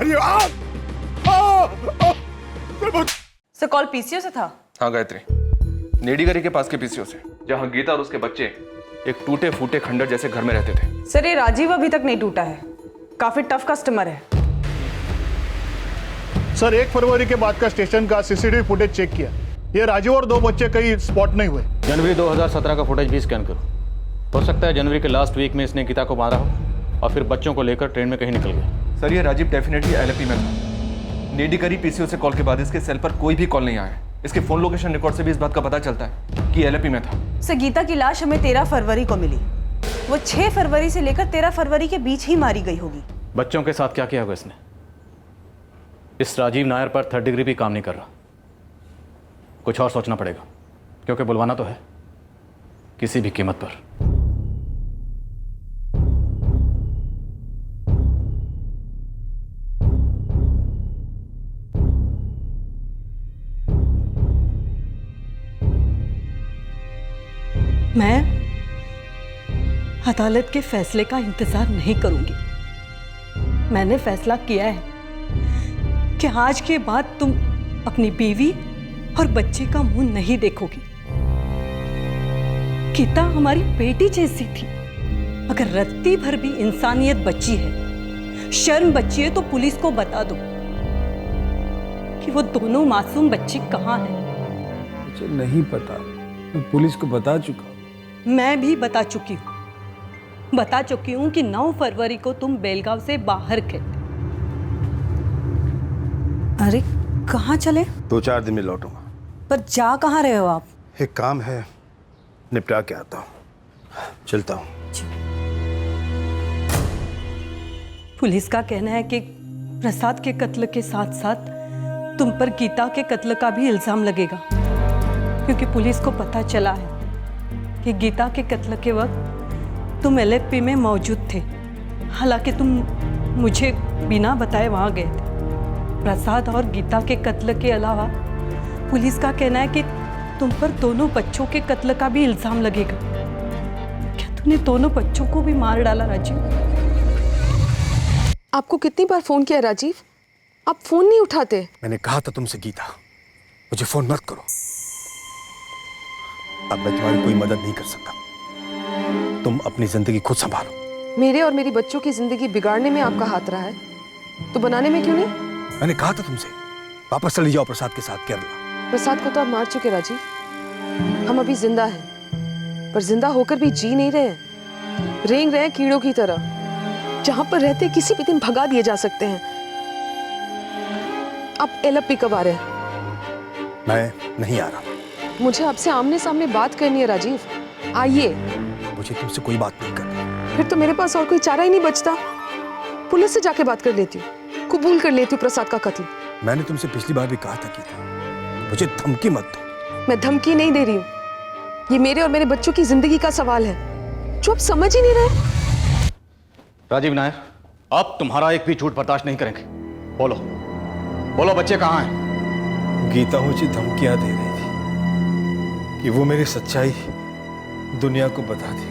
मारिए। Sir call PCO से था? हाँ गायत्री, नेडीगरी के पास के पीसीओ से, जहाँ गीता और उसके बच्चे एक टूटे फूटे खंडर जैसे घर में रहते थे। सर ये राजीव अभी तक नहीं टूटा है, काफी टफ कस्टमर है। सर 1 फरवरी के बाद का स्टेशन का सीसीटीवी फुटेज चेक किया, ये राजीव और 2 बच्चे कहीं स्पॉट नहीं हुए। जनवरी 2017 का फुटेज भी स्कैन करो। हो सकता है जनवरी के लास्ट वीक में इसने गीता को मारा हो और फिर बच्चों को लेकर ट्रेन में कहीं निकल गया। सर ये राजीव डेफिनेटली एलएपी में था। नेडीगरी पीसीओ से कॉल के बाद इसके सेल पर कोई भी कॉल नहीं आया। इसके फोन लोकेशन रिकॉर्ड से भी इस बात का पता चलता है कि एलएपी में था। सर गीता की लाश हमें 13 फरवरी को मिली, वो 6 फरवरी से लेकर 13 फरवरी के बीच ही मारी गई होगी। बच्चों के साथ क्या किया होगा इसने? इस राजीव नायर पर 3rd डिग्री भी काम नहीं कर रहा। कुछ और सोचना पड़ेगा, क्योंकि बुलवाना तो है किसी भी कीमत पर। मैं अदालत के फैसले का इंतजार नहीं करूंगी। मैंने फैसला किया है कि आज के बाद तुम अपनी बीवी और बच्चे का मुंह नहीं देखोगी। गीता हमारी बेटी जैसी थी। अगर रत्ती भर भी इंसानियत बची है, शर्म बची है, तो पुलिस को बता दो कि वो दोनों मासूम बच्चे कहाँ हैं। मुझे नहीं पता, मैं पुलिस को बता चुका हूँ। मैं भी बता चुकी हूँ कि 9 फरवरी को तुम बेलगांव से बाहर थे। अरे कहाँ चले? 2-4 दिन में लौटूंगा। पर जा कहाँ रहे हो आप? एक काम है, निपटा के आता हूँ। चलता हूँ। पुलिस का कहना है कि प्रसाद के कत्ल के साथ साथ तुम पर गीता के कत्ल का भी इल्जाम लगेगा, क्योंकि पुलिस को पता चला है कि गीता के कत्ल के वक्त तुम एलएफपी में मौजूद थे। हालांकि तुम मुझे बिना बताए वहां गए थे। प्रसाद और गीता के कत्ल के अलावा पुलिस का कहना है कि तुम पर दोनों बच्चों के कत्ल का भी इल्जाम लगेगा। क्या तूने दोनों बच्चों को भी मार डाला राजीव? आपको कितनी बार फोन किया राजीव, आप फोन नहीं उठाते। मैंने कहा था तुमसे गीता, मुझे फोन मत करो। अब मैं तुम्हारी कोई मदद नहीं कर सकता। तुम अपनी जिंदगी खुद संभालो। मेरे और मेरी बच्चों की जिंदगी बिगाड़ने में आपका हाथ रहा है, तो बनाने में क्यों नहीं? मैंने कहा था तुमसे, वापस चली जाओ प्रसाद के साथ केरला। प्रसाद को तो आप मार चुके राजीव। हम अभी जिंदा हैं, पर जिंदा होकर भी जी नहीं रहे हैं। रेंग रहे हैं कीड़ों की तरह। जहां पर रहते किसी भी दिन भगा दिए जा सकते हैं। आप एलएपी कब आ रहे हैं? मैं नहीं आ रहा। मुझे आपसे आमने सामने बात करनी है राजीव, आइए। मुझे तुमसे कोई बात नहीं करनी। फिर तो मेरे पास और कोई चारा ही नहीं बचता। पुलिस से जाके बात कर लेती हूँ, कबूल कर लेती हूँ प्रसाद का कत्ल। मैंने तुमसे पिछली बार भी कहा था गीता, मुझे धमकी मत दो। मैं धमकी नहीं दे रही हूँ, ये मेरे और मेरे बच्चों की जिंदगी का सवाल है, जो आप समझ ही नहीं रहे। राजीव नायर, अब तुम्हारा एक भी झूठ बर्दाश्त नहीं करेंगे। बोलो बोलो, बच्चे कहाँ हैं? गीता मुझे धमकियां दे रही थी कि वो मेरी सच्चाई दुनिया को बता देगी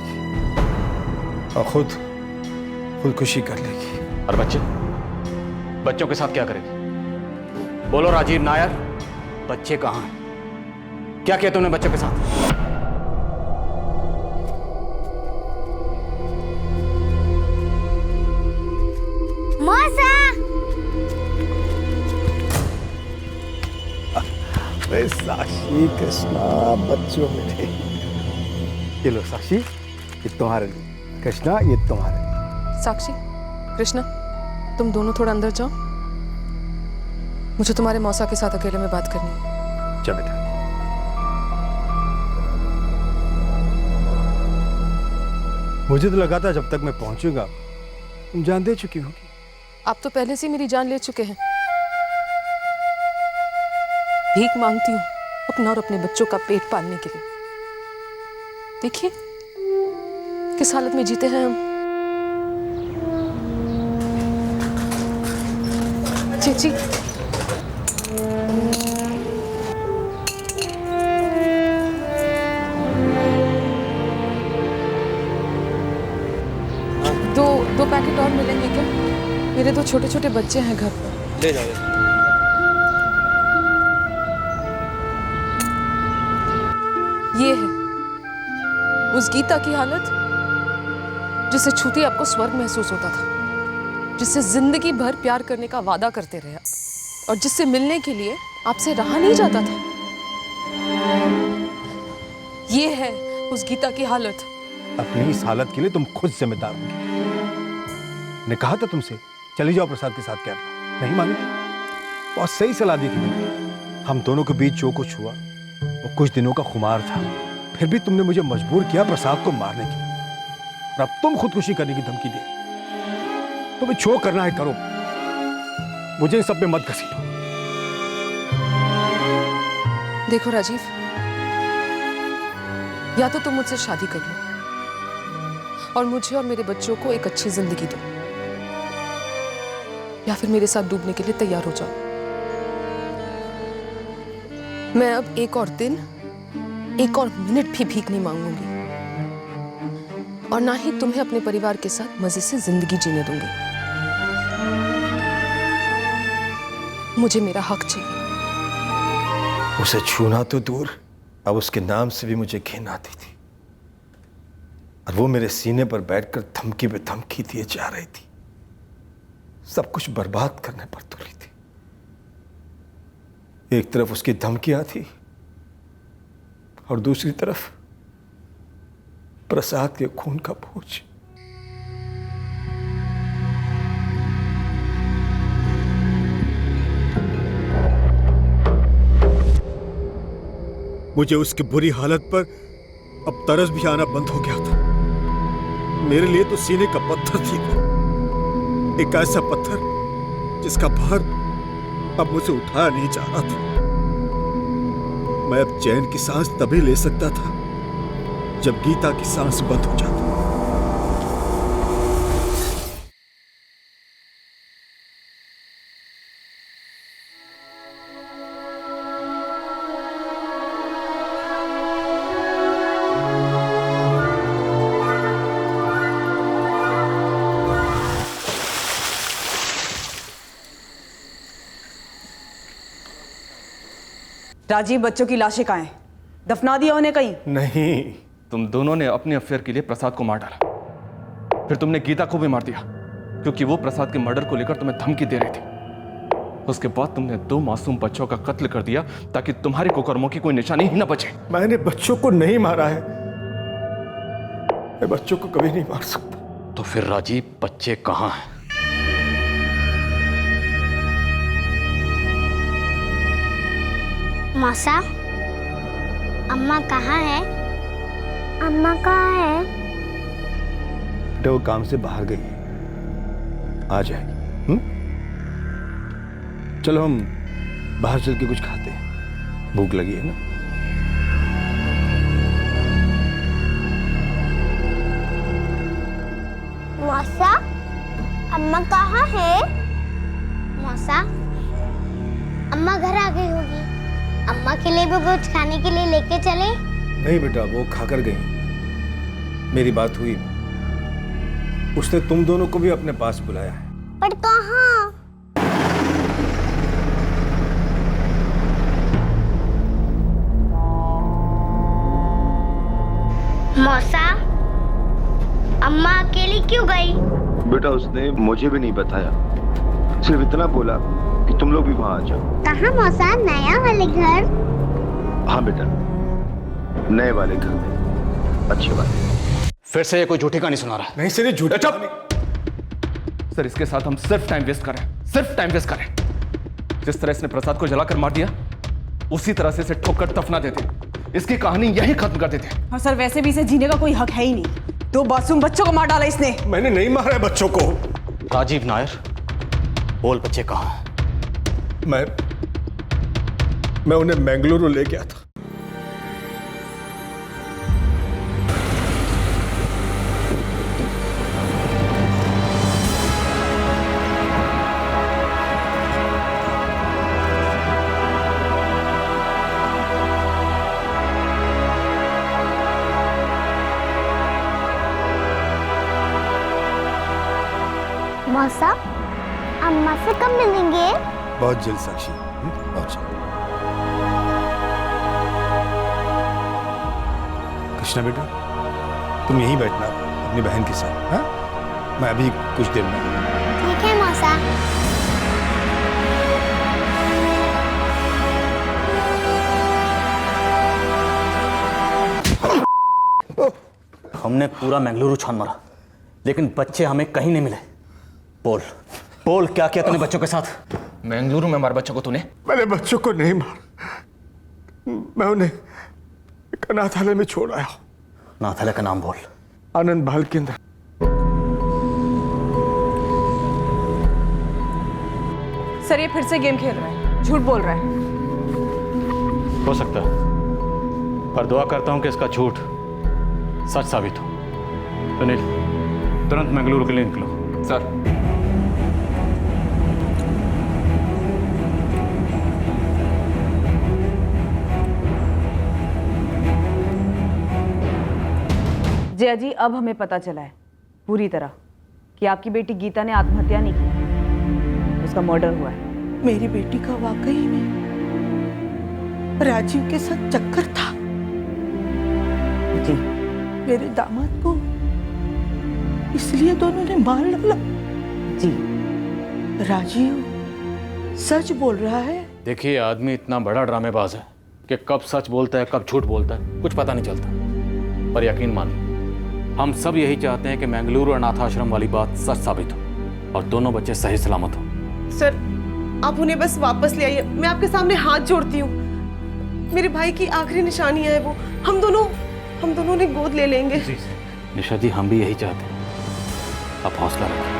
और खुदकुशी कर लेगी। और बच्चों के साथ क्या करेगी? बोलो राजीव नायर, बच्चे कहाँ हैं? क्या किया तुमने बच्चों के साथ? अरे साक्षी, कृष्णा बच्चों मिले। ये लो साक्षी, ये तुम्हारे लिए। कृष्णा, ये तुम्हारे लिए। साक्षी, कृष्णा, तुम दोनों थोड़ा अंदर जाओ, मुझे तुम्हारे मौसा के साथ अकेले में बात करनी है। चल बेटा। मुझे तो लगा था जब तक मैं पहुंचूंगा तुम जान दे चुकी होगी। आप तो पहले से ही मेरी जान ले चुके हैं। भीख मांगती हूँ अपना और अपने बच्चों का पेट पालने के लिए। देखिए किस हालत में जीते हैं हम। चीची, दो पैकेट और मिलेंगे क्या? मेरे तो छोटे छोटे बच्चे हैं घर पर। ले जाओ। ये है उस गीता की हालत जिसे छूते आपको स्वर्ग महसूस होता था, जिससे जिंदगी भर प्यार करने का वादा करते रहे और जिससे मिलने के लिए आपसे रहा नहीं जाता था। ये है उस गीता की हालत। अपनी इस हालत के लिए तुम खुद जिम्मेदार होगी। ने कहा था तुमसे चली जाओ प्रसाद के साथ कैरला, नहीं मानी। बहुत सही सलाह दी थी मैंने। हम दोनों के बीच जो कुछ हुआ वो कुछ दिनों का खुमार था, फिर भी तुमने मुझे मजबूर किया प्रसाद को मारने के लिए। और अब तुम खुदकुशी करने की धमकी दे। तुम्हें जो करना है करो, मुझे इन सब में मत घसीटो। देखो राजीव, या तो तुम मुझसे शादी कर लो और मुझे और मेरे बच्चों को एक अच्छी जिंदगी दो, या फिर मेरे साथ डूबने के लिए तैयार हो जाओ। मैं अब एक और दिन, एक और मिनट भी भीख नहीं मांगूंगी और ना ही तुम्हें अपने परिवार के साथ मजे से जिंदगी जीने दूंगी। मुझे मेरा हक चाहिए। उसे छूना तो दूर, अब उसके नाम से भी मुझे घिन आती थी। और वो मेरे सीने पर बैठकर धमकी पे धमकी दिए जा रही थी, सब कुछ बर्बाद करने पर तुली थी। एक तरफ उसकी धमकियां थी और दूसरी तरफ प्रसाद के खून का बोझ। मुझे उसकी बुरी हालत पर अब तरस भी आना बंद हो गया था। मेरे लिए तो सीने का पत्थर थी वो, एक ऐसा पत्थर जिसका भार अब मुझे उठाया नहीं जा रहा था। मैं अब चैन की सांस तभी ले सकता था जब गीता की सांस बंद हो जाती। राजीव, बच्चों की लाशें कहाँ हैं? दफना दिया उन्हें कहीं? नहीं, तुम दोनों ने अपने अफेयर के लिए प्रसाद को मार डाला, फिर तुमने गीता को भी मार दिया क्योंकि वो प्रसाद के मर्डर को लेकर तुम्हें धमकी दे रही थी। उसके बाद तुमने 2 मासूम बच्चों का कत्ल कर दिया ताकि तुम्हारे कुकर्मों की कोई निशानी ही ना बचे। मैंने बच्चों को नहीं मारा है, मैं बच्चों को कभी नहीं मार सकता। तो फिर राजीव, बच्चे कहाँ हैं? मौसा, अम्मा कहाँ है? अम्मा कहाँ है? बेटा वो काम से बाहर गई है, आ जाएगी। चलो हम बाहर चल के कुछ खाते हैं, भूख लगी है ना। मौसा, अम्मा कहाँ है? मौसा, अम्मा घर आ गई होगी। अम्मा के लिए भी कुछ खाने के लिए लेके चले? नहीं बेटा, वो खाकर गई। मेरी बात हुई, उसने तुम दोनों को भी अपने पास बुलाया है। पर कहाँ? मौसा, अम्मा अकेली क्यों गई? बेटा उसने मुझे भी नहीं बताया, सिर्फ इतना बोला कि तुम लोग भी वहां आ जाओ। कहाँ मौसा? नया वाले घर? हाँ बेटा, नए वाले घर में, अच्छे वाले। फिर से ये कोई झूठी कहानी सुना रहा है। नहीं सर, ये झूठा। सर, इसके साथ हम सिर्फ टाइम वेस्ट करें, सिर्फ टाइम वेस्ट करें। जिस तरह इसने प्रसाद को जलाकर मार दिया, उसी तरह से इसे ठोकर दफना देते, इसकी कहानी यही खत्म कर देते। और सर, वैसे भी इसे जीने का कोई हक है ही नहीं। 2 मासूम बच्चों को मार डाला इसने। मैंने नहीं मारा है बच्चों को। राजीव नायर, बोल बच्चे कहाँ हैं? मैं उन्हें बेंगलुरु ले गया था। मौसा, अम्मा से कब मिलेंगे? बहुत जल्द साक्षी, बहुत जल्द। कृष्णा बेटा, तुम यहीं बैठना अपनी बहन के साथ, हाँ? मैं अभी कुछ देर में। ठीक है मौसा। हमने पूरा मंगलुरु छान मारा, लेकिन बच्चे हमें कहीं नहीं मिले। बोल बोल, क्या किया तूने बच्चों के साथ? बेंगलुरु में मारा बच्चों को तूने? मैंने बच्चों को नहीं मारा, मैं उन्हें एक अनाथालय में छोड़ आया हूँ। अनाथालय का नाम बोल। आनंद बाल केंद्र। सर ये फिर से गेम खेल रहा है, झूठ बोल रहा है। हो सकता है, पर दुआ करता हूं कि इसका झूठ सच साबित हो। सुनील, तुरंत मंगलुरु के लिए निकलो। सर। जया जी, अब हमें पता चला है पूरी तरह कि आपकी बेटी गीता ने आत्महत्या नहीं की, उसका मर्डर हुआ है। मेरी बेटी का वाकई में राजीव के साथ चक्कर था। जी। मेरे दामाद को इसलिए दोनों ने मार डाला। जी। राजीव सच बोल रहा है। देखिए, आदमी इतना बड़ा ड्रामेबाज है कि कब सच बोलता है कब झूठ बोलता है कुछ पता नहीं चलता। पर यकीन मानिए, हम सब यही चाहते हैं कि मंगलुरु अनाथ आश्रम वाली बात सच साबित हो और दोनों बच्चे सही सलामत हो। सर, आप उन्हें बस वापस ले आइए। मैं आपके सामने हाथ जोड़ती हूँ। मेरे भाई की आखिरी निशानियां है वो। हम दोनों ने गोद ले लेंगे। निशा जी, हम भी यही चाहते हैं। आप हौसला रखें।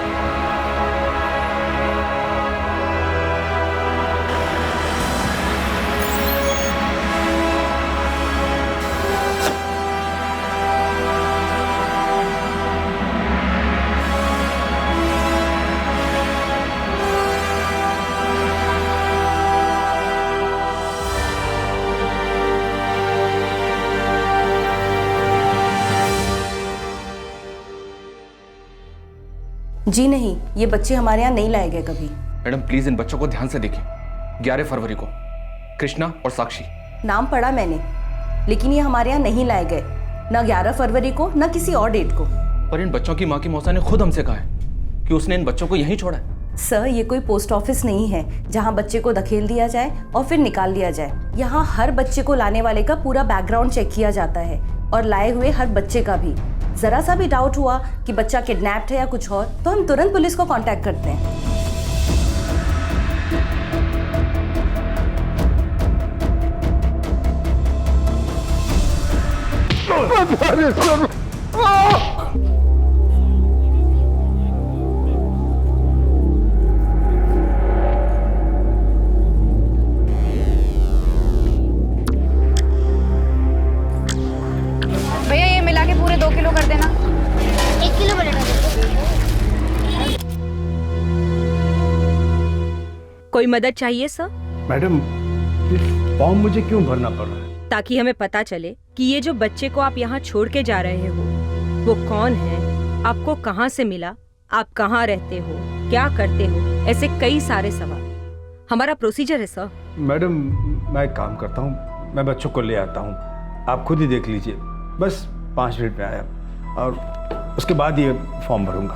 जी नहीं, ये बच्चे हमारे यहाँ नहीं लाए गए कभी। मैडम प्लीज इन बच्चों को ध्यान से देखिए। 11 फरवरी को कृष्णा और साक्षी। नाम पढ़ा मैंने, लेकिन ये हमारे यहाँ नहीं लाए गए, न 11 फरवरी को न किसी और डेट को। पर इन बच्चों की माँ की मौसा ने खुद हमसे कहा है कि उसने इन बच्चों को यहीं छोड़ा है। सर, ये कोई पोस्ट ऑफिस नहीं है जहाँ बच्चे को धकेल दिया जाए और फिर निकाल लिया जाए। यहाँ हर बच्चे को लाने वाले का पूरा बैकग्राउंड चेक किया जाता है और लाए हुए हर बच्चे का भी। जरा सा भी डाउट हुआ कि बच्चा किडनैप्ड है या कुछ और, तो हम तुरंत पुलिस को कांटेक्ट करते हैं। भैया ये मिला के पूरे 2 किलो कर देना। 1 किलो बटाटा दे दो। कोई मदद चाहिए सर? मैडम, फॉर्म मुझे क्यों भरना पड़ रहा है? ताकि हमें पता चले कि ये जो बच्चे को आप यहाँ छोड़ के जा रहे हो वो कौन है, आपको कहाँ से मिला, आप कहाँ रहते हो, क्या करते हो, ऐसे कई सारे सवाल। हमारा प्रोसीजर है सर। मैडम, मैं एक काम करता हूँ, मैं बच्चों को ले आता हूँ, आप खुद ही देख लीजिए। बस 5 मिनट में आया और उसके बाद ये फॉर्म भरूंगा।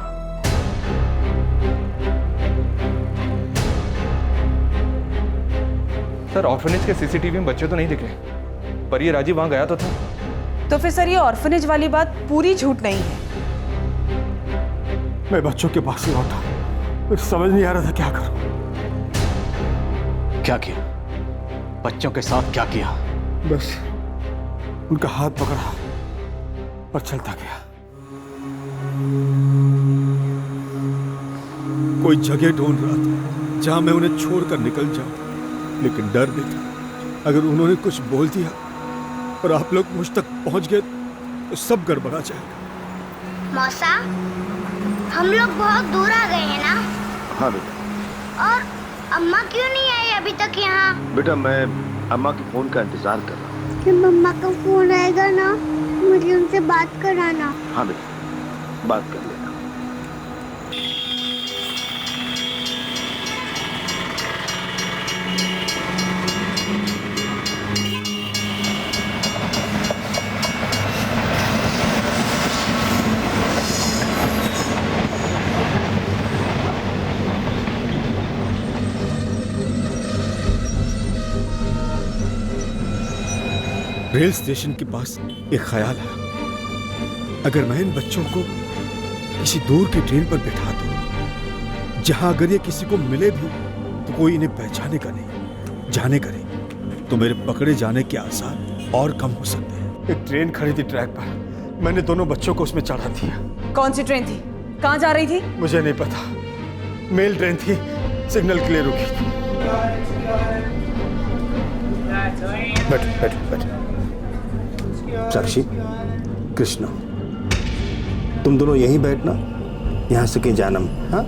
सर, ऑर्फनेज के सीसीटीवी में बच्चे तो नहीं दिखे, पर ये राजीव वहां गया तो था। तो फिर सर, ये ऑर्फनेज वाली बात पूरी झूठ नहीं है। मैं बच्चों के पास ही लौटा, मुझे समझ नहीं आ रहा था क्या करूं। क्या किया? बच्चों के साथ क्या किया? बस उनका हाथ पकड़ा और चलता गया। कोई जगह ढूंढ रहा था जहां मैं उन्हें छोड़कर निकल जाऊं, लेकिन डर भी था अगर उन्होंने कुछ बोल दिया और आप लोग मुझ तक पहुंच गए तो सब गड़बड़ा जाएगा। मौसा, हम लोग बहुत दूर आ गए हैं ना? हाँ बेटा। और अम्मा क्यों नहीं आई अभी तक यहाँ? बेटा, मैं अम्मा के फोन का इंतजार कर रहा हूँ। जब मम्मा का फोन आएगा ना, मुझे उनसे बात कराना। हाँ बेटा, बात कर लेना। रेल स्टेशन के पास एक ख्याल आया, अगर मैं इन बच्चों को किसी दूर की ट्रेन पर बिठा दूं, जहां अगर ये किसी को मिले भी तो कोई इन्हें पहचाने का नहीं, जाने का नहीं, तो मेरे पकड़े जाने के आसार और कम हो सकते हैं। एक ट्रेन खड़ी थी ट्रैक पर, मैंने दोनों बच्चों को उसमें चढ़ा दिया। कौन सी ट्रेन थी? कहाँ जा रही थी? मुझे नहीं पता, मेल ट्रेन थी, सिग्नल के लिए रुकी थी। बैठ बैठ बैठ। साक्षी, कृष्णा, तुम दोनों यहीं बैठना, यहाँ से कहीं जाना। हाँ,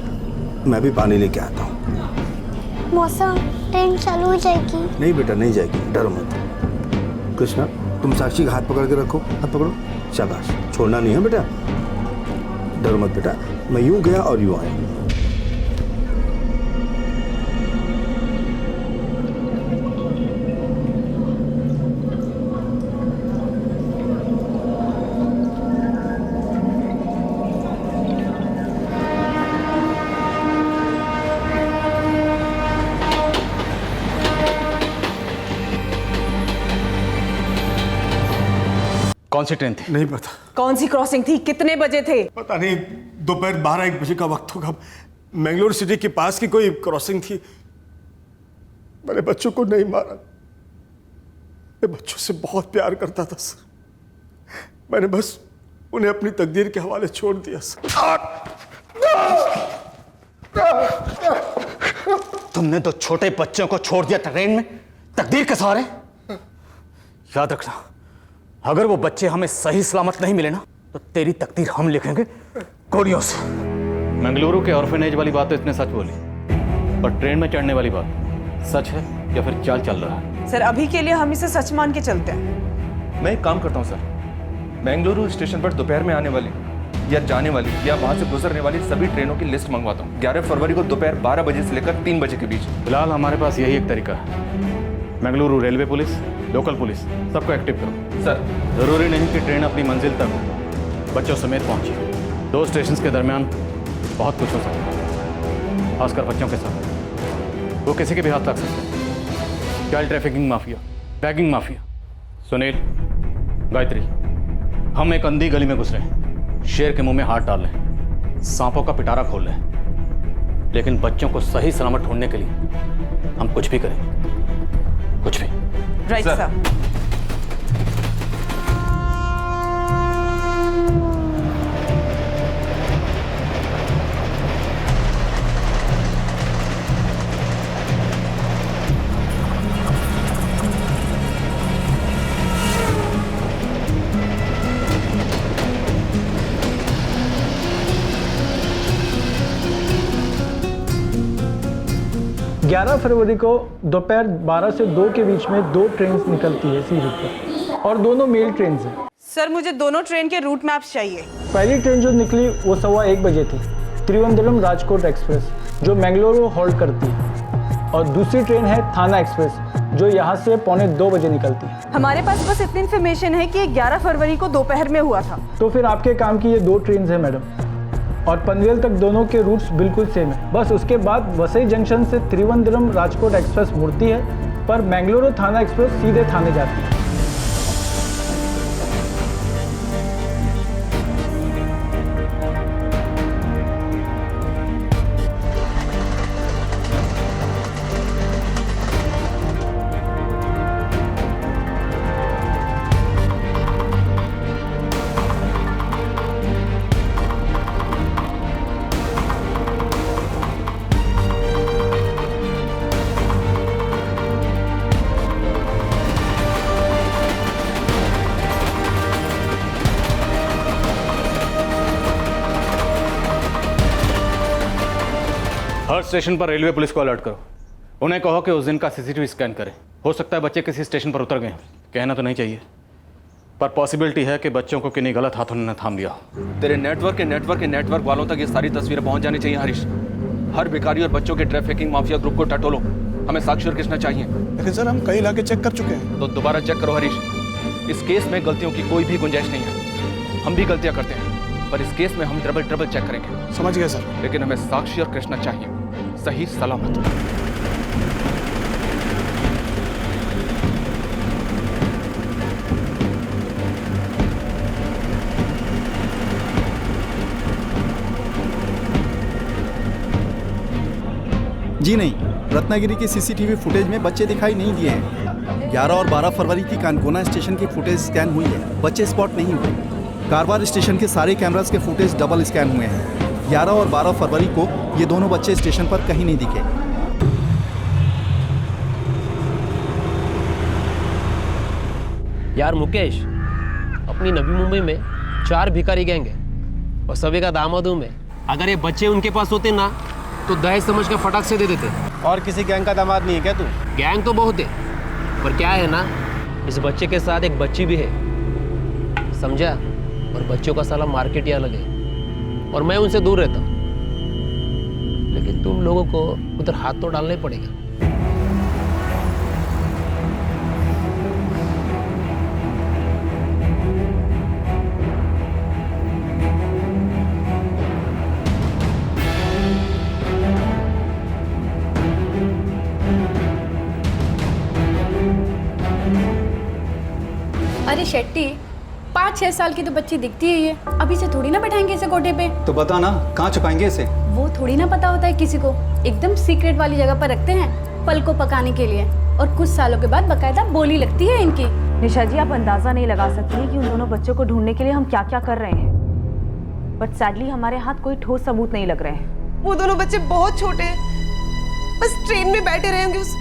मैं भी पानी लेके आता हूँ। मौसा, ट्रेन चालू हो जाएगी। नहीं बेटा, नहीं जाएगी, डरो मत। कृष्णा, तुम साक्षी का हाथ पकड़ के रखो, हाथ पकड़ो, शाबाश, छोड़ना नहीं है बेटा, डरो मत बेटा। मैं यूं गया और यूं आया। कौन सी ट्रेन थी? नहीं पता। कौन सी क्रॉसिंग थी? कितने बजे थे? पता नहीं, दोपहर 12-1 बजे का वक्त होगा। मैंगलोर सिटी के पास की कोई क्रॉसिंग थी। मैंने बच्चों को नहीं मारा, मैं बच्चों से बहुत प्यार करता था सर। मैंने बस उन्हें अपनी तकदीर के हवाले छोड़ दिया सर। तुमने तो छोटे बच्चों को छोड़ दिया ट्रेन में तकदीर के सहारे। याद रखना, अगर वो बच्चे हमें सही सलामत नहीं मिले ना, तो तेरी तकदीर हम लिखेंगे गोलियों से। मंगलुरु के ऑर्फनेज वाली बात तो इतने सच बोली, पर ट्रेन में चढ़ने वाली बात सच है या फिर चाल चल रहा है? सर, अभी के लिए हम इसे सच मान के चलते हैं। मैं एक काम करता हूँ सर, बेंगलुरु स्टेशन पर दोपहर में आने वाली या जाने वाली या वहाँ से गुजरने वाली सभी ट्रेनों की लिस्ट मंगवाता हूँ 11 फरवरी को दोपहर 12 बजे से लेकर 3 बजे के बीच। फिलहाल हमारे पास यही एक तरीका है, Mangaluru railway police, local police, सबको एक्टिव करो। सर, जरूरी नहीं कि ट्रेन अपनी मंजिल तक बच्चों समेत पहुंचे। 2 स्टेशन के दरमियान बहुत कुछ हो सकता है, खासकर बच्चों के साथ। वो किसी के भी हाथ लग सकते हैं। Child trafficking mafia, begging mafia. Sunil, Gayatri, हम एक अंधी गली में घुस रहे हैं, शेर के मुंह में हाथ डाल लें, सांपों का पिटारा खोल लें, लेकिन बच्चों को सही सलामत ढूंढने के लिए हम कुछ भी करें, कुछ भी। Right sir. ग्यारह फरवरी को दोपहर 12 से 2 के बीच में 2 ट्रेन निकलती है सी रूट पर, और दोनों मेल ट्रेन हैं। सर, मुझे दोनों ट्रेन के रूट मैप्स चाहिए। पहली ट्रेन जो निकली वो 1:15 बजे थी, त्रिवेंद्रम राजकोट एक्सप्रेस, जो मैंगलोर होल्ड करती है, और दूसरी ट्रेन है थाना एक्सप्रेस, जो यहाँ से 1:45 बजे निकलती है। हमारे पास बस इतनी इन्फॉर्मेशन है कि 11 फरवरी को दोपहर में हुआ था। तो फिर आपके काम की ये 2 ट्रेन है मैडम, और पनवेल तक दोनों के रूट्स बिल्कुल सेम है। बस उसके बाद वसई जंक्शन से त्रिवेंद्रम राजकोट एक्सप्रेस मुड़ती है, पर मैंगलोर थाना एक्सप्रेस सीधे थाने जाती है। हर स्टेशन पर रेलवे पुलिस को अलर्ट करो। उन्हें कहो कि उस दिन का सीसीटीवी स्कैन करें। हो सकता है बच्चे किसी स्टेशन पर उतर गए, कहना तो नहीं चाहिए, पर पॉसिबिलिटी है कि बच्चों को किन्हीं गलत हाथों ने थाम लिया। तेरे नेटवर्क वालों तक ये सारी तस्वीरें पहुंच जानी चाहिए हरीश। हर भिखारी और बच्चों के ट्रैफिकिंग माफिया ग्रुप को टटोलो। हमें साक्षी और कृष्णा चाहिए। लेकिन सर, हम कई इलाके चेक कर चुके हैं। तो दोबारा चेक करो हरीश। इस केस में गलतियों की कोई भी गुंजाइश नहीं है। हम भी गलतियां करते हैं, पर इस केस में हम डबल चेक करेंगे। समझ गए सर। लेकिन हमें साक्षी और कृष्णा चाहिए, सही सलामत। जी नहीं, रत्नागिरी के सीसीटीवी फुटेज में बच्चे दिखाई नहीं दिए हैं। 11 और 12 फरवरी की कानकोना स्टेशन की फुटेज स्कैन हुई है, बच्चे स्पॉट नहीं हुए। कारवार स्टेशन के सारे कैमरास के फुटेज डबल स्कैन हुए हैं। 11 और 12 फरवरी को ये दोनों बच्चे स्टेशन पर कहीं नहीं दिखे। यार मुकेश, अपनी नवी मुंबई में 4 भिखारी गैंग है और सभी का दामाद हूं मैं। अगर ये बच्चे उनके पास होते ना तो दहेज समझ के फटाक से दे देते। और किसी गैंग का दामाद नहीं है क्या तू? गैंग तो बहुत है, पर क्या है ना, इस बच्चे के साथ एक बच्ची भी है, समझा? और बच्चों का साला मार्केट ही अलग है और मैं उनसे दूर रहता हूँ। लेकिन तुम लोगों को उधर हाथ तो डालना ही पड़ेगा। अरे शेट्टी, 5-6 साल की तो बच्ची दिखती है ये, अभी से थोड़ी ना बैठाएंगे इसे गोटे पे। तो बता ना, कहाँ छुपाएंगे इसे? वो थोड़ी ना पता होता है किसी को, एकदम सीक्रेट वाली जगह पर रखते हैं फल को पकाने के लिए, और कुछ सालों के बाद बकायदा बोली लगती है इनकी। निशा जी, आप अंदाजा नहीं लगा सकती कि उन दोनों बच्चों को ढूंढने के लिए हम क्या क्या कर रहे हैं, बट सैडली हमारे हाथ कोई ठोस सबूत नहीं लग रहे हैं। वो दोनों बच्चे बहुत छोटे हैं, बस ट्रेन में बैठे रहेंगे उस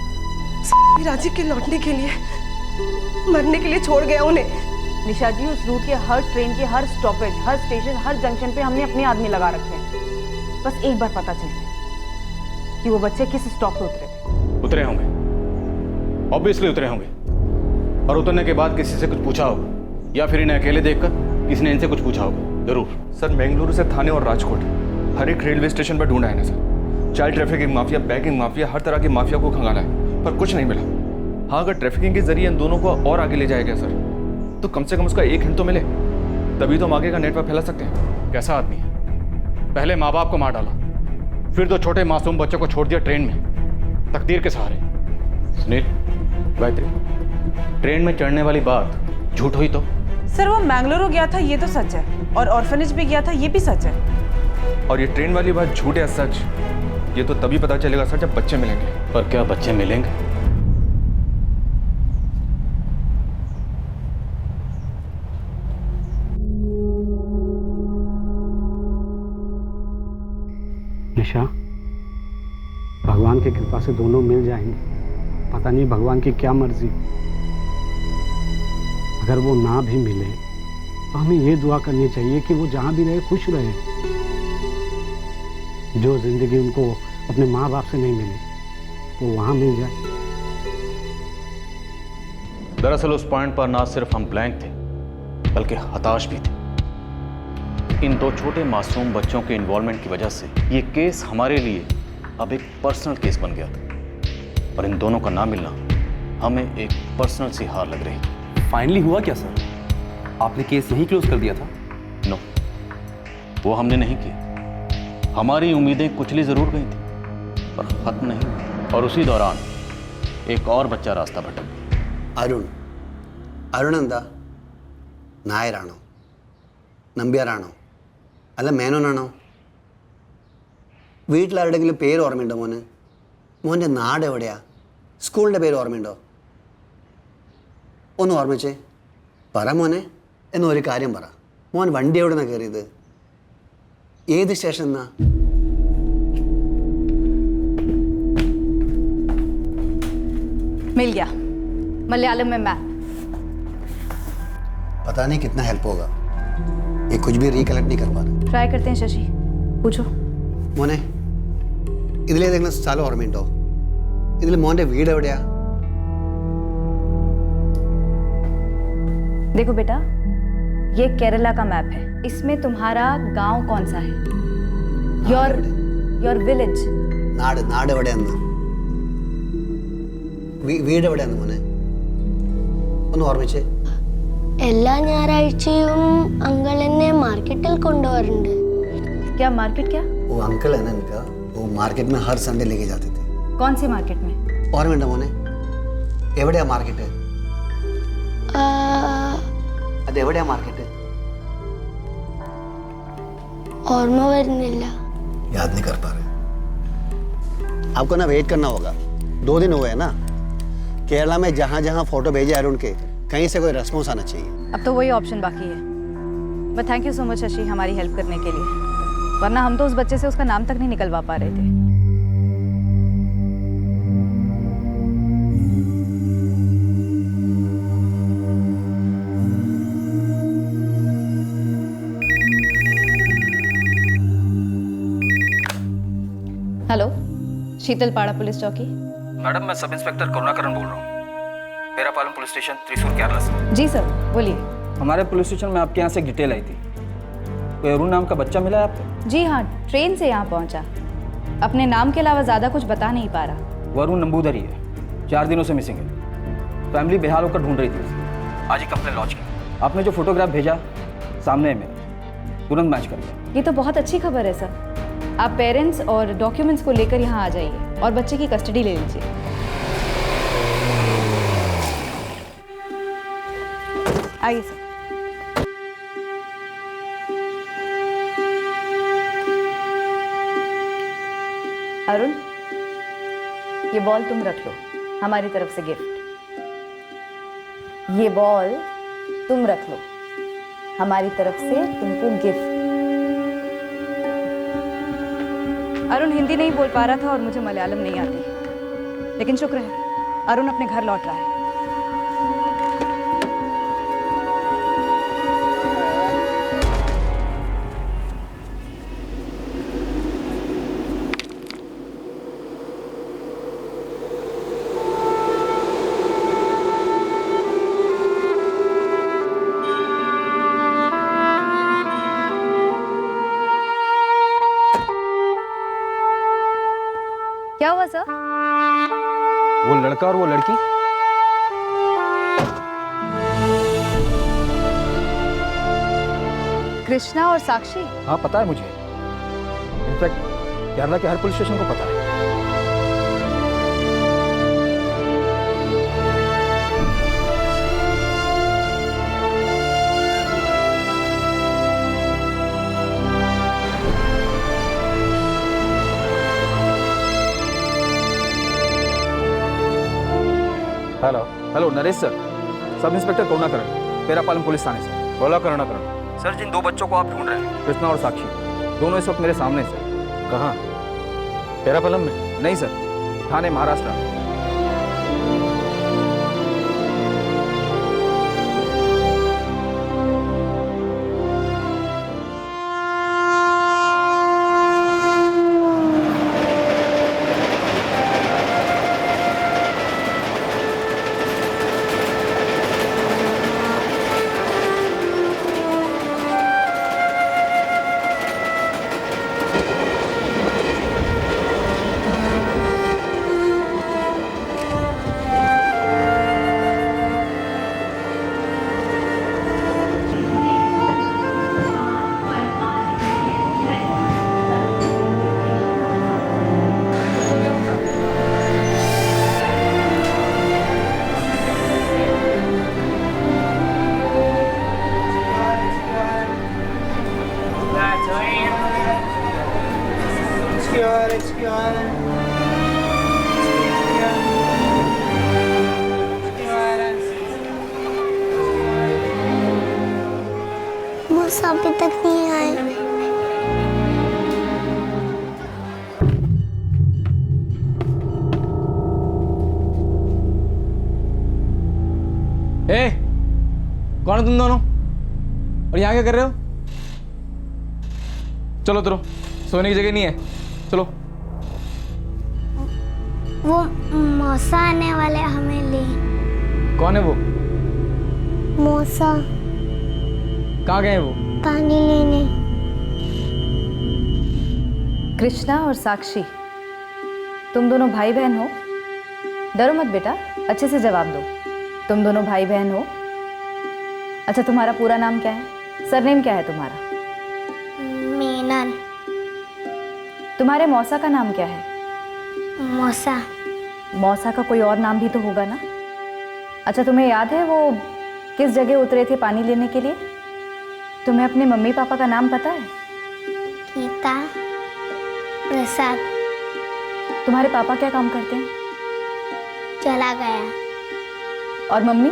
राजी के लौटने के लिए, मरने के लिए छोड़ गया उन्हें। निशा जी, उस रूट के हर ट्रेन के हर स्टॉपेज, हर स्टेशन, हर जंक्शन पे हमने अपने आदमी लगा रखे हैं। बस एक बार पता चल जाए कि वो बच्चे किस स्टॉप पे उतरे थे। उतरे होंगे, ऑब्वियसली उतरे होंगे, और उतरने के बाद किसी से कुछ पूछा होगा, या फिर इन्हें अकेले देखकर किसी ने इनसे कुछ पूछा होगा जरूर। सर, बेंगलुरु से थाने और राजकोट हर एक रेलवे स्टेशन पर ढूंढा है ना sir. Child trafficking mafia, begging mafia, हर तरह की माफिया को खंगाला है, पर कुछ नहीं मिला। हाँ, अगर ट्रैफिकिंग के जरिए इन दोनों को और आगे ले जाएगा सर, तो कम से कम उसका एक हिंट तो मिले, तभी तो हम आगे का नेटवर्क फैला सकते हैं। कैसा आदमी है, पहले माँ बाप को मार डाला, फिर 2 छोटे मासूम बच्चों को छोड़ दिया ट्रेन में तकदीर के सहारे। सुनील, गायत्री, ट्रेन में चढ़ने वाली बात झूठ हुई तो? सर, वो मैंगलोर गया था ये तो सच है, और ऑर्फनेज भी गया था ये भी सच है। और ये ट्रेन वाली बात झूठ है सच, ये तो तभी पता चलेगा सर जब बच्चे मिलेंगे। पर क्या बच्चे मिलेंगे? निशा, भगवान की कृपा से दोनों मिल जाएंगे, पता नहीं भगवान की क्या मर्जी। अगर वो ना भी मिले तो हमें ये दुआ करनी चाहिए कि वो जहाँ भी रहे खुश रहे। जो जिंदगी उनको अपने माँ बाप से नहीं मिली वो वहाँ मिल जाए। दरअसल उस पॉइंट पर ना सिर्फ हम ब्लैंक थे बल्कि हताश भी थे। इन 2 छोटे मासूम बच्चों के इन्वॉल्वमेंट की वजह से ये केस हमारे लिए अब एक पर्सनल केस बन गया था, और इन दोनों का ना मिलना हमें एक पर्सनल सी हार लग रही थी। फाइनली हुआ क्या सर? आपने केस यहीं क्लोज कर दिया था? नो, वो हमने नहीं किया। हमारी उम्मीदें कुचली जरूर गई थी पर खत्म नहीं। और उसी दौरान एक और बच्चा रास्ता भटक गया। अरुण എന്താ നായരാണോ നമ്പ്യാരാണോ അല്ല മേനോനാണോ? വീട്ടിലാരുടെങ്കിലും പേര് ഓർമ്മയുണ്ടോ മോന്? മോൻ്റെ നാട് എവിടെയാ? സ്കൂളിൻ്റെ പേര് ഓർമ്മയുണ്ടോ? ഒന്ന് ഓർമ്മിച്ചേ, പറ മോനെ. എന്നൊരു കാര്യം പറ, മോൻ വണ്ടി എവിടെ നിന്നാണ് കയറിയത്? ഏത് സ്റ്റേഷൻ എന്നാ? मिल गया, मलयालम में मैप। पता नहीं कितना हेल्प होगा, ये कुछ भी रिकलेक्ट नहीं कर पा रहा। ट्राई करते हैं शशि, पूछो। മോനെ, ഇതിലേതെങ്കിലും സ്ഥലം ഓർമ്മയുണ്ടോ? ഇതിൽ മോൻ്റെ വീട് എവിടെയാ? देखो बेटा, ये केरला का मैप है, इसमें तुम्हारा गांव कौन सा है? Your village. നാട് എവിടെയാന്ന്? വീട് എവിടെയാന്ന് മോനെ? ഒന്ന് ഓർമ്മിച്ചേ. എല്ലാ ഞായറാഴ്ചയും അങ്കിൾ എന്നെ മാർക്കറ്റിൽ കൊണ്ടുപോകാറുണ്ട്. क्या मार्केट? क्या? वो अंकल है ना इनका, वो मार्केट में हर संडे लेके जाते थे। कौन सी मार्केट में? ഓർമ്മയുണ്ടോ മോനെ? എവിടെയാ മാർക്കറ്റ്? അത് എവിടെയാ മാർക്കറ്റ്? ഓർമ്മ വരുന്നില്ല. याद नहीं कर पा रहे। आपको ना वेट करना होगा, 2 दिन हुए हैं ना। केरला में जहाँ जहाँ फोटो भेजे अरुण के, कहीं से कोई रेस्पॉन्स आना चाहिए। अब तो वही ऑप्शन बाकी है। But thank you so much Shashi हमारी हेल्प करने के लिए, वरना हम तो उस बच्चे से उसका नाम तक नहीं निकलवा पा रहे थे। हेलो, शीतलपाड़ा पुलिस चौकी। मैडम, मैं सब इंस्पेक्टर करुणाकरण बोल रहा हूँ, पेरापालम पुलिस स्टेशन, त्रिशूर, केरला से। जी सर, बोलिए। हमारे पुलिस स्टेशन में आपके यहाँ से एक डिटेल आई थी, कोई अरुण नाम का बच्चा मिला है आपको? जी हाँ, ट्रेन से यहाँ पहुँचा, अपने नाम के अलावा ज़्यादा कुछ बता नहीं पा रहा। वो अरुण नंबूदरी है, 4 दिनों से मिसिंग है। फैमिली बेहाल होकर ढूंढ रही थी उसे। आज ही कंप्लेन लॉन्च की। आपने जो फोटोग्राफ भेजा सामने है मेरे, तुरंत मैच कर गया। ये तो बहुत अच्छी खबर है सर। आप पेरेंट्स और डॉक्यूमेंट्स को लेकर यहाँ आ जाइए और बच्चे की कस्टडी ले लीजिए। आइए सर। अरुण, ये बॉल तुम रख लो, हमारी तरफ से गिफ्ट। ये बॉल तुम रख लो, हमारी तरफ से तुमको गिफ्ट। अरुण हिंदी नहीं बोल पा रहा था और मुझे मलयालम नहीं आती, लेकिन शुक्र है अरुण अपने घर लौट रहा है। क्या हुआ सर? वो लड़का और वो लड़की? कृष्णा और साक्षी? हाँ पता है मुझे, इनफैक्ट केरला के हर पुलिस स्टेशन को पता है। Hello hello, Naresh sir, sub inspector Karunakaran, Perapalam police थाने से। बोला करुणाकरण। सर, जिन 2 बच्चों को आप ढूंढ रहे हैं, कृष्णा और साक्षी, दोनों इस वक्त मेरे सामने सर। कहाँ? पेरापालम में? नहीं सर, थाने, महाराष्ट्र। मौसा अभी तक नहीं आए। ए, कौन है तुम दोनों और यहाँ क्या कर रहे हो? चलो उतरो, सोने की जगह नहीं है, चलो। वो मौसा आने वाले हमें ले। कौन है वो? मौसा। कहाँ गए हैं वो? पानी लेने। कृष्णा और साक्षी, तुम दोनों भाई बहन हो? डरो मत बेटा, अच्छे से जवाब दो। तुम दोनों भाई बहन हो? अच्छा, तुम्हारा पूरा नाम क्या है? सरनेम क्या है तुम्हारा? मेनन। तुम्हारे मौसा का नाम क्या है? मौसा। मौसा का कोई और नाम भी तो होगा ना? अच्छा, तुम्हें याद है वो किस जगह उतरे थे पानी लेने के लिए? तुम्हें अपने मम्मी पापा का नाम पता है? गीता, प्रसाद। तुम्हारे पापा क्या काम करते हैं? चला गया। और मम्मी?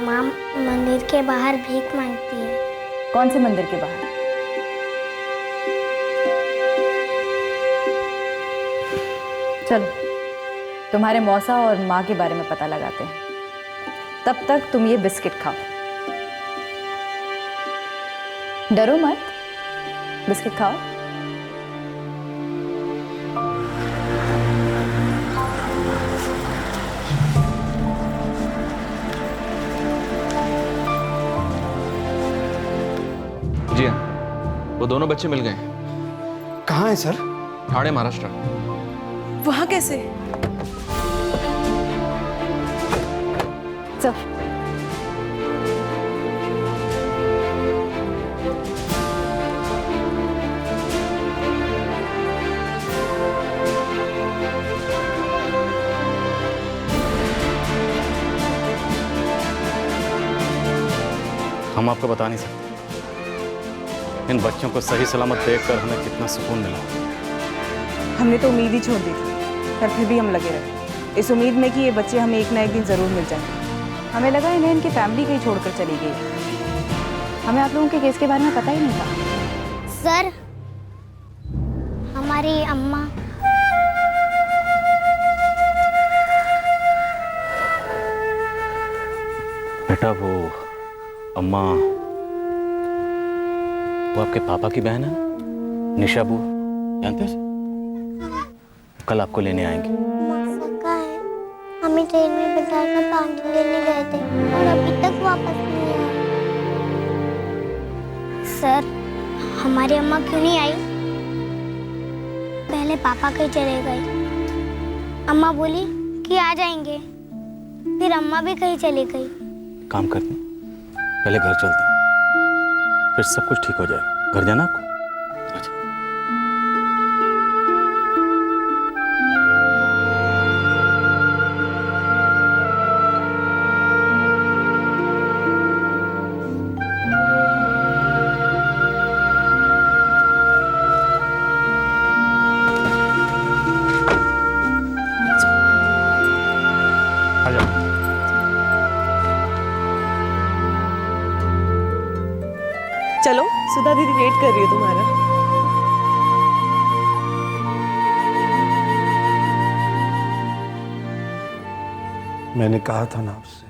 माँ मंदिर के बाहर भीख मांगती है। कौन से मंदिर के बाहर? चलो तुम्हारे मौसा और माँ के बारे में पता लगाते हैं। तब तक तुम ये बिस्किट खाओ। डरो मत, बिस्किट खाओ। जी हाँ, वो दोनों बच्चे मिल गए हैं। कहाँ है सर? ठाणे, महाराष्ट्र। वहां कैसे? चल। हम आपको बता नहीं सकते इन बच्चों को सही सलामत देखकर हमें कितना सुकून मिला। हमने तो उम्मीद ही छोड़ दी थी, पर फिर भी हम लगे रहे इस उम्मीद में कि ये बच्चे हमें एक ना एक दिन ज़रूर मिल जाएंगे। हमें लगा इन्हें इनकी फैमिली कहीं छोड़कर चली गई। हमें आप लोगों के केस के बारे में पता ही नहीं था। सर, हमारी अम्मा बेटा, वो अम्मा वो आपके पापा की बहन है, निशा बुआ, जानते हो? कल आपको लेने आएंगे। मौसा है, हमें ट्रेन में बिठाकर पानी लेने गए थे और अभी तक वापस नहीं आए। सर, हमारी अम्मा क्यों नहीं आई? पहले पापा कहीं चले गए, अम्मा बोली कि आ जाएंगे, फिर अम्मा भी कहीं चली गई। काम करते हैं, पहले घर चलते हैं, फिर सब कुछ ठीक हो जाएगा। घर जाना आपको? अच्छा। चलो, सुधा दीदी वेट कर रही है तुम्हारा। मैंने कहा था ना आपसे,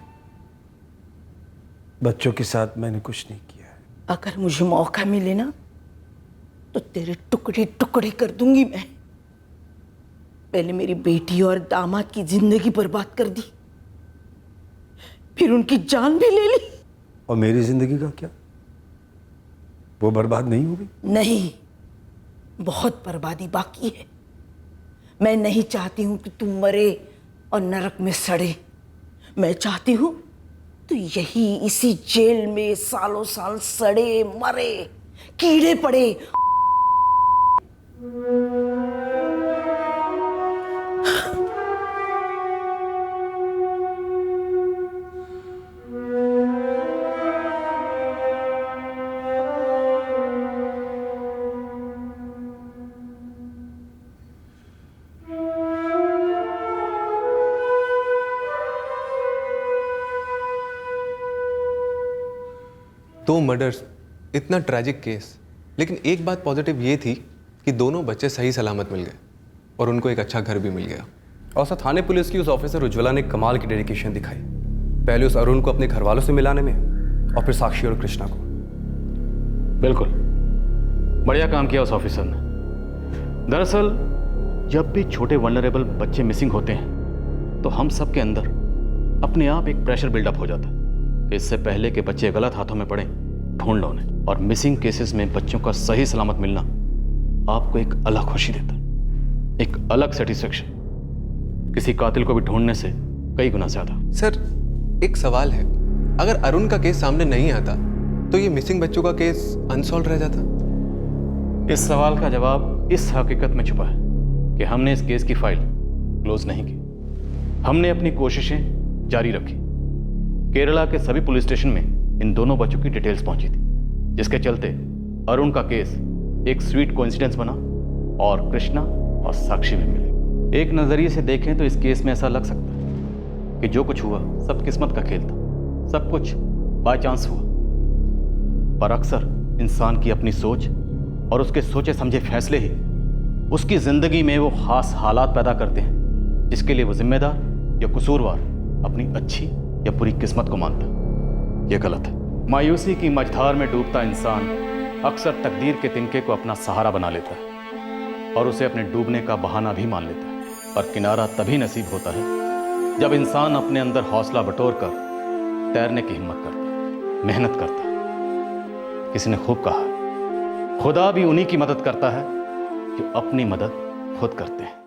बच्चों के साथ मैंने कुछ नहीं किया है। अगर मुझे मौका मिले ना तो तेरे टुकड़े टुकड़े कर दूंगी मैं। पहले मेरी बेटी और दामाद की जिंदगी बर्बाद कर दी, फिर उनकी जान भी ले ली। और मेरी जिंदगी का क्या? वो बर्बाद नहीं होगी? नहीं, बहुत बर्बादी बाकी है। मैं नहीं चाहती हूं कि तुम मरे और नरक में सड़े। मैं चाहती हूं तो यही इसी जेल में सालों साल सड़े मरे, कीड़े पड़े। दो मर्डर्स, इतना ट्रैजिक केस, लेकिन एक बात पॉजिटिव ये थी कि दोनों बच्चे सही सलामत मिल गए और उनको एक अच्छा घर भी मिल गया। और सर, थाने पुलिस की उस ऑफिसर उज्ज्वला ने कमाल की डेडिकेशन दिखाई, पहले उस अरुण को अपने घर वालों से मिलाने में और फिर साक्षी और कृष्णा को। बिल्कुल बढ़िया काम किया उस ऑफिसर ने। दरअसल जब भी छोटे वल्नरेबल बच्चे मिसिंग होते हैं तो हम सब के अंदर अपने आप एक प्रेशर बिल्डअप हो जाता है। इससे पहले कि बच्चे गलत हाथों में पड़े, ढूंढ लो उन्हें। और मिसिंग केसेस में बच्चों का सही सलामत मिलना आपको एक अलग खुशी देता है, एक अलग सेटिस्फेक्शन, किसी कातिल को भी ढूंढने से कई गुना ज्यादा। सर, एक सवाल है, अगर अरुण का केस सामने नहीं आता तो ये मिसिंग बच्चों का केस अनसॉल्व रह जाता? इस सवाल का जवाब इस हकीकत में छुपा है कि हमने इस केस की फाइल क्लोज नहीं की। हमने अपनी कोशिशें जारी रखी। केरला के सभी पुलिस स्टेशन में इन दोनों बच्चों की डिटेल्स पहुंची थी, जिसके चलते अरुण का केस एक स्वीट कोइंसिडेंस बना और कृष्णा और साक्षी भी मिले। एक नज़रिए से देखें तो इस केस में ऐसा लग सकता है कि जो कुछ हुआ सब किस्मत का खेल था, सब कुछ बाय चांस हुआ। पर अक्सर इंसान की अपनी सोच और उसके सोचे समझे फैसले ही उसकी ज़िंदगी में वो खास हालात पैदा करते हैं जिसके लिए वो जिम्मेदार या कसूरवार अपनी अच्छी या बुरी किस्मत को मानता है। ये गलत है। मायूसी की मझधार में डूबता इंसान अक्सर तकदीर के तिनके को अपना सहारा बना लेता है और उसे अपने डूबने का बहाना भी मान लेता है। पर किनारा तभी नसीब होता है जब इंसान अपने अंदर हौसला बटोर कर तैरने की हिम्मत करता, मेहनत करता। किसी ने खूब कहा, खुदा भी उन्हीं की मदद करता है जो अपनी मदद खुद करते हैं।